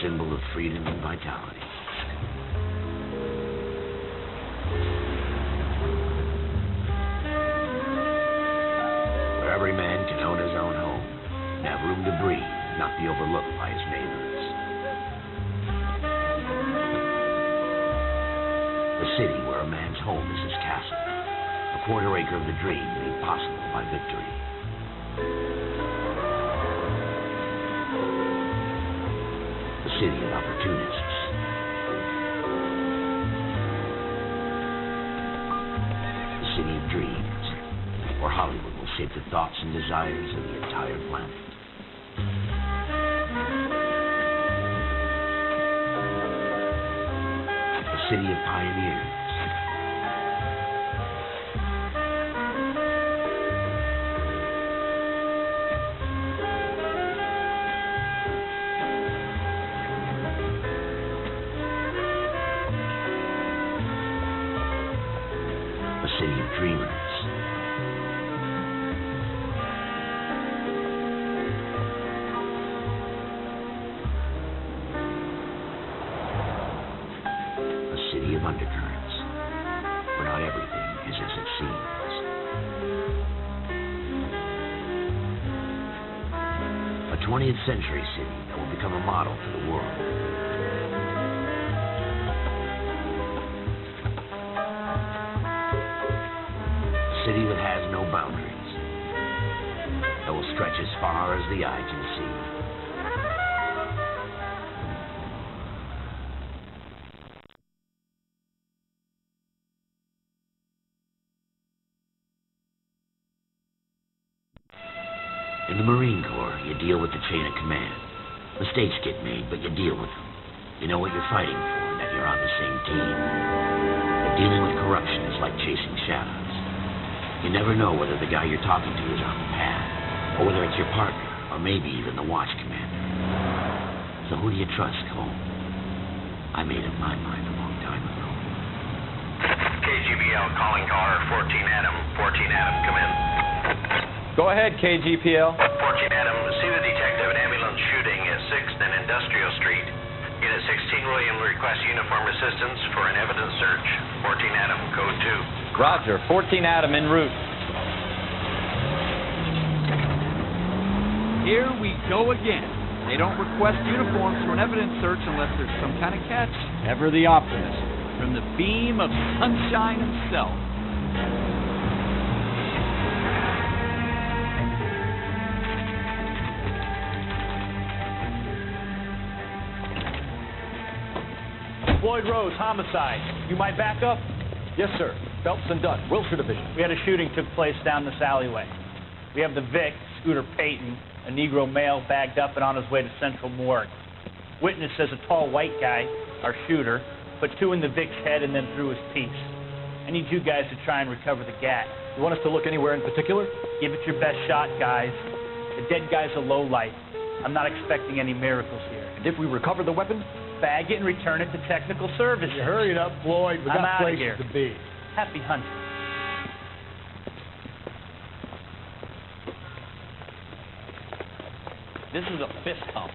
symbol of freedom and vitality. Where every man can own his own home and have room to breathe, not be overlooked by his neighbors. The city where a man's home is his castle, a quarter acre of the dream made possible by victory. The city of opportunists. The city of dreams, where Hollywood will shape the thoughts and desires of the entire planet. The city of pioneers. The city of dreamers. A city of undercurrents, where not everything is as it seems. A 20th century city that will become a model for the world. City that has no boundaries, that will stretch as far as the eye can see. In the Marine Corps, you deal with the chain of command. Mistakes get made, but you deal with them. You know what you're fighting for, and that you're on the same team. But dealing with corruption is like chasing shadows. You never know whether the guy you're talking to is on the path, or whether it's your partner, or maybe even the watch commander. So who do you trust, Cole? I made up my mind a long time ago. KGBL calling caller 14 Adam. 14 Adam, come in. Go ahead, KGPL. 14 Adam, see the detective, an ambulance shooting at 6th and Industrial Street. Unit 16 William requests uniform assistance for an evidence search. 14 Adam, code 2. Roger, 14 Adam en route. Here we go again. They don't request uniforms for an evidence search unless there's some kind of catch. Ever the optimist. From the beam of sunshine himself. Floyd Rose, homicide. You might back up? Yes, sir. Phelps and Dunn, Wilshire Division. We had a shooting took place down this alleyway. We have the Vic, Scooter Payton, a Negro male bagged up and on his way to Central Morgue. Witness says a tall white guy, our shooter, put 2 in the Vic's head and then threw his piece. I need you guys to try and recover the gat. You want us to look anywhere in particular? Give it your best shot, guys. The dead guy's a lowlight. I'm not expecting any miracles here. And if we recover the weapon? Bag it and return it to technical services. Hurry it up, Floyd. We I'm got outta places here. to be. Happy hunting. This is a fist hump.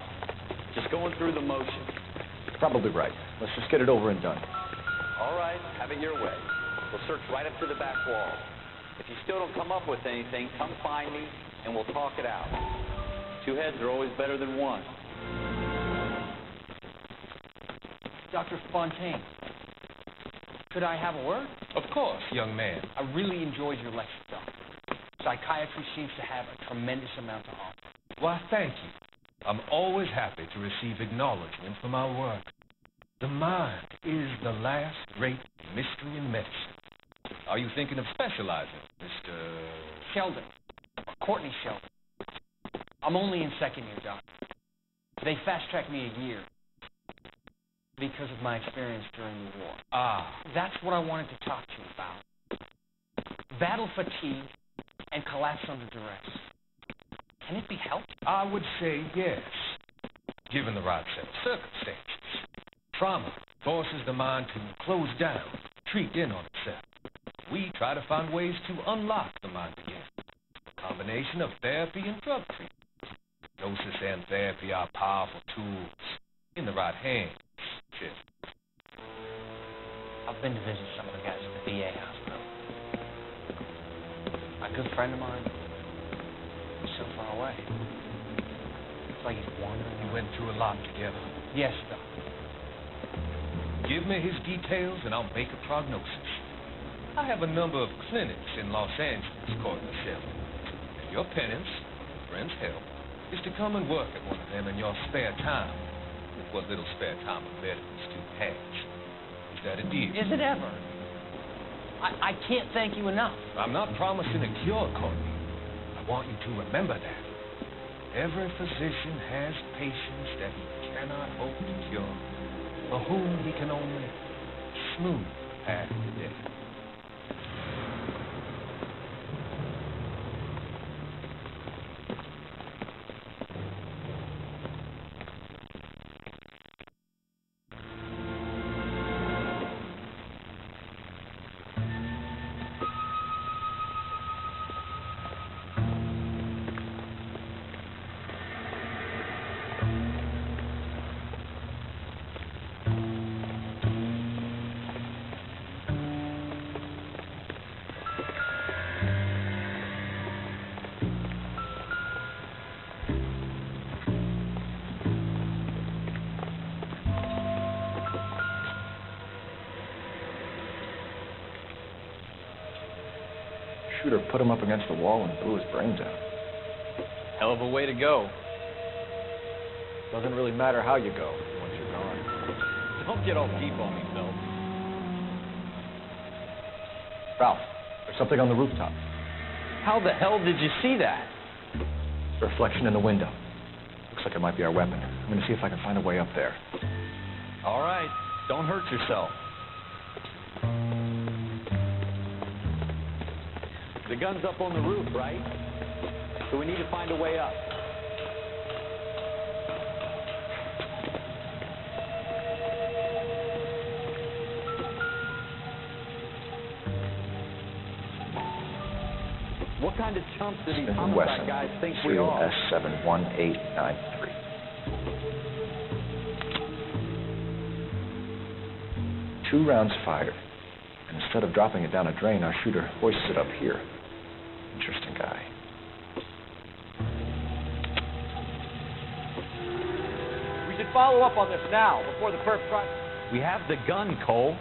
Just going through the motion. Probably right. Let's just get it over and done. All right, have it your way. We'll search right up to the back wall. If you still don't come up with anything, come find me and we'll talk it out. 2 heads are always better than 1. Dr. Fontaine, could I have a word? Of course, young man. I really enjoyed your lecture, Doctor. Psychiatry seems to have a tremendous amount to offer. Why, thank you. I'm always happy to receive acknowledgement for my work. The mind is the last great mystery in medicine. Are you thinking of specializing, Mr. Sheldon. Courtney Sheldon. I'm only in 2nd year, Doctor. They fast-tracked me a year because of my experience during the war. That's what I wanted to talk to you about. Battle fatigue and collapse under duress. Can it be helped? I would say yes, given the right set of circumstances. Trauma forces the mind to close down, retreat in on itself. We try to find ways to unlock the mind again. A combination of therapy and drug treatment. Hypnosis and therapy are powerful tools. in the right hands, Chip. I've been to visit some of the guys at the VA hospital. A good friend of mine, he's so far away. It's like he's wandering. You went through a lot together. Yes, Doc. Give me his details and I'll make a prognosis. I have a number of clinics in Los Angeles, Courtney Shelley. And your penance, a friend's help, is to come and work at one of them in your spare time. With what little spare time a veteran student has. Is that a deal? Is it ever? I can't thank you enough. I'm not promising a cure, Courtney. I want you to remember that. Every physician has patients that he cannot hope to cure, for whom he can only smooth the path to death. Shooter put him up against the wall and blew his brains out. Hell of a way to go. Doesn't really matter how you go once you're gone. Don't get all deep on me, Phil. Ralph, there's something on the rooftop. How the hell did you see that? Reflection in the window. Looks like it might be our weapon. I'm going to see if I can find a way up there. All right. Don't hurt yourself. The gun's up on the roof, right? So we need to find a way up. What kind of chumps do these homicide guys think we are? S71893. Two rounds fired. And instead of dropping it down a drain, our shooter hoists it up here. Interesting guy. We should follow up on this now, before the perp tries. We have the gun, Cole.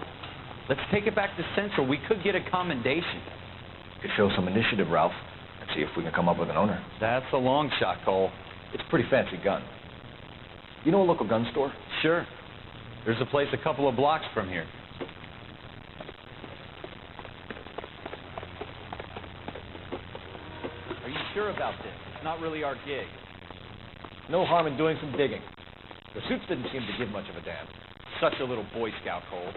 Let's take it back to Central. We could get a commendation. Could show some initiative, Ralph, and see if we can come up with an owner. That's a long shot, Cole. It's a pretty fancy gun. You know a local gun store? Sure. There's a place a couple of blocks from here. Are you sure about this? It's not really our gig. No harm in doing some digging. The suits didn't seem to give much of a damn. Such a little Boy Scout, Cole.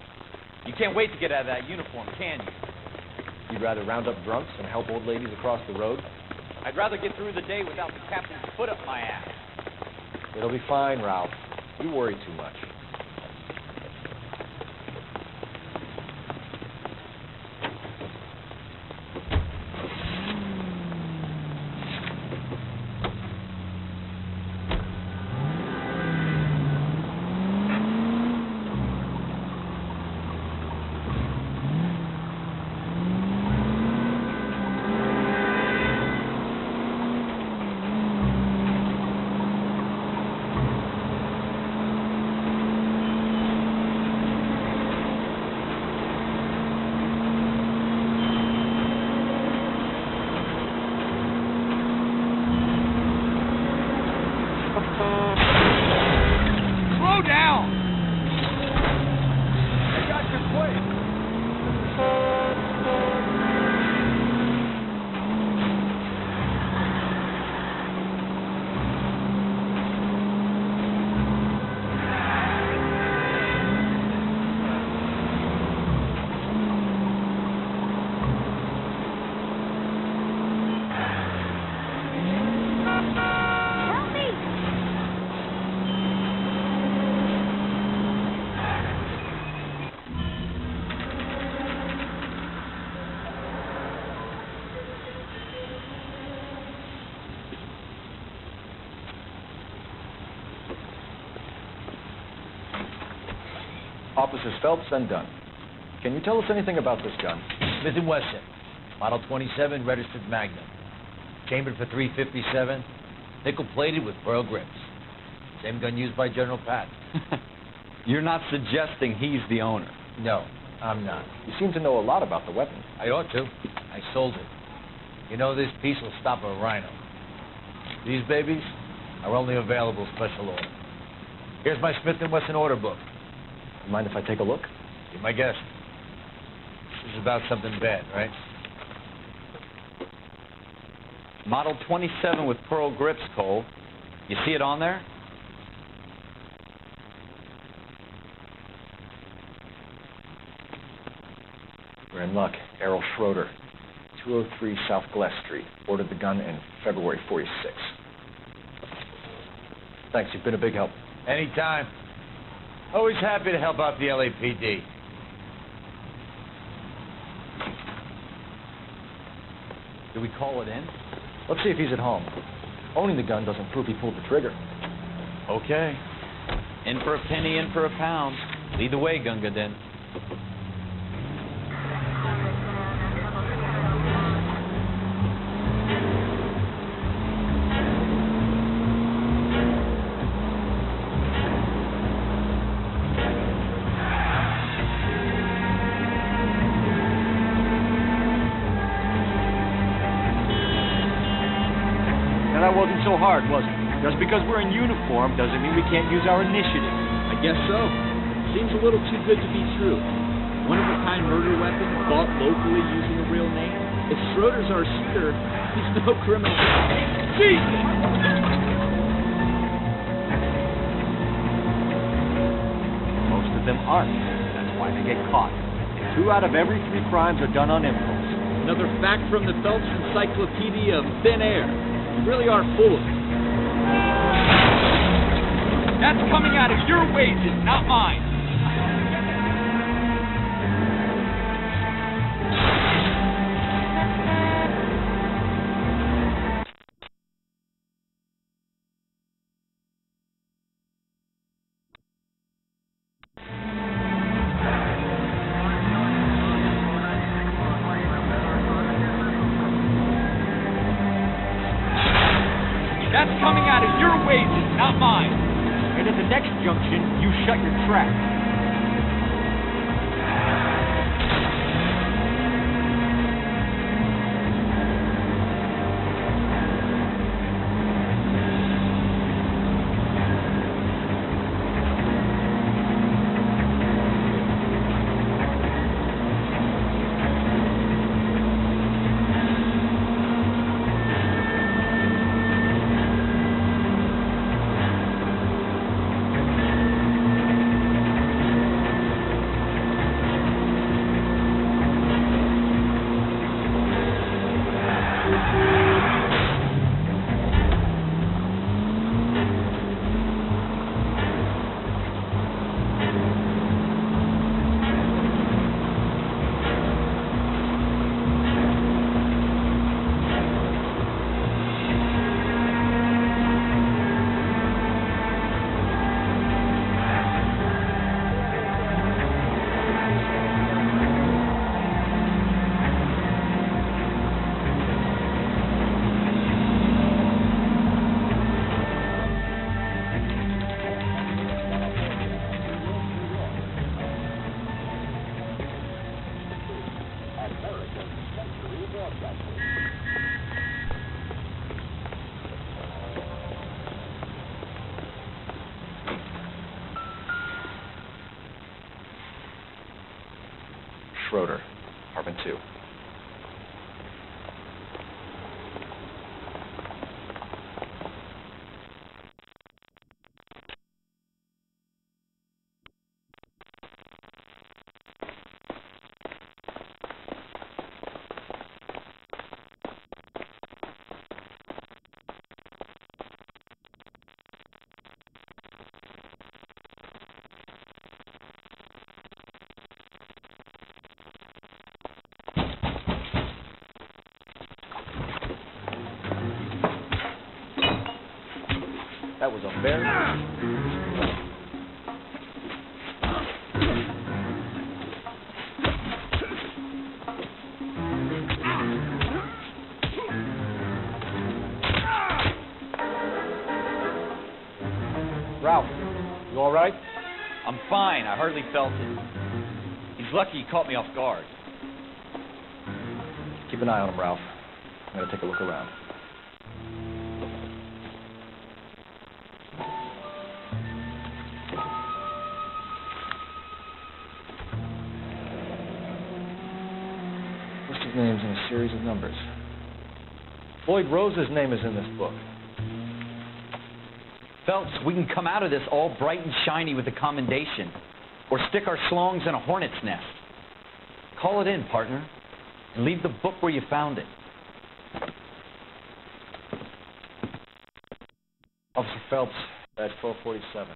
You can't wait to get out of that uniform, can you? You'd rather round up drunks and help old ladies across the road? I'd rather get through the day without the captain's foot up my ass. It'll be fine, Ralph. You worry too much. Officers Phelps and Dunn. Can you tell us anything about this gun? Smith & Wesson, Model 27, registered Magnum. Chambered for .357, nickel-plated with pearl grips. Same gun used by General Patton. You're not suggesting he's the owner? No, I'm not. You seem to know a lot about the weapon. I ought to. I sold it. You know, this piece will stop a rhino. These babies are only available special order. Here's my Smith & Wesson order book. You mind if I take a look? Be my guest. This is about something bad, right? Model 27 with pearl grips, Cole. You see it on there? We're in luck. Errol Schroeder, 203 South Glass Street. Ordered the gun in February 46. Thanks, you've been a big help. Anytime. Always happy to help out the LAPD. Do we call it in? Let's see if he's at home. Owning the gun doesn't prove he pulled the trigger. Okay. In for a penny, in for a pound. Lead the way, Gunga Din. That wasn't so hard, was it? Just because we're in uniform doesn't mean we can't use our initiative. I guess so. Seems a little too good to be true. One-of-a-kind murder weapon bought locally using a real name. If Schroeder's our shooter, he's no criminal. Jesus! Most of them aren't. That's why they get caught. And 2 out of every 3 crimes are done on impulse. Another fact from the Phelps Encyclopedia of Thin Air. You really are full of it. That's coming out of your wages, not mine. That's coming out of your wages, not mine. And at the next junction, you shut your trap. Schroeder, apartment 2. That was unfair. Ralph, you all right? I'm fine. I hardly felt it. He's lucky he caught me off guard. Keep an eye on him, Ralph. I'm going to take a look around. List of names in a series of numbers. Floyd Rose's name is in this book. Phelps, we can come out of this all bright and shiny with the commendation, or stick our slongs in a hornet's nest. Call it in, partner, and leave the book where you found it. Officer Phelps, badge 1247.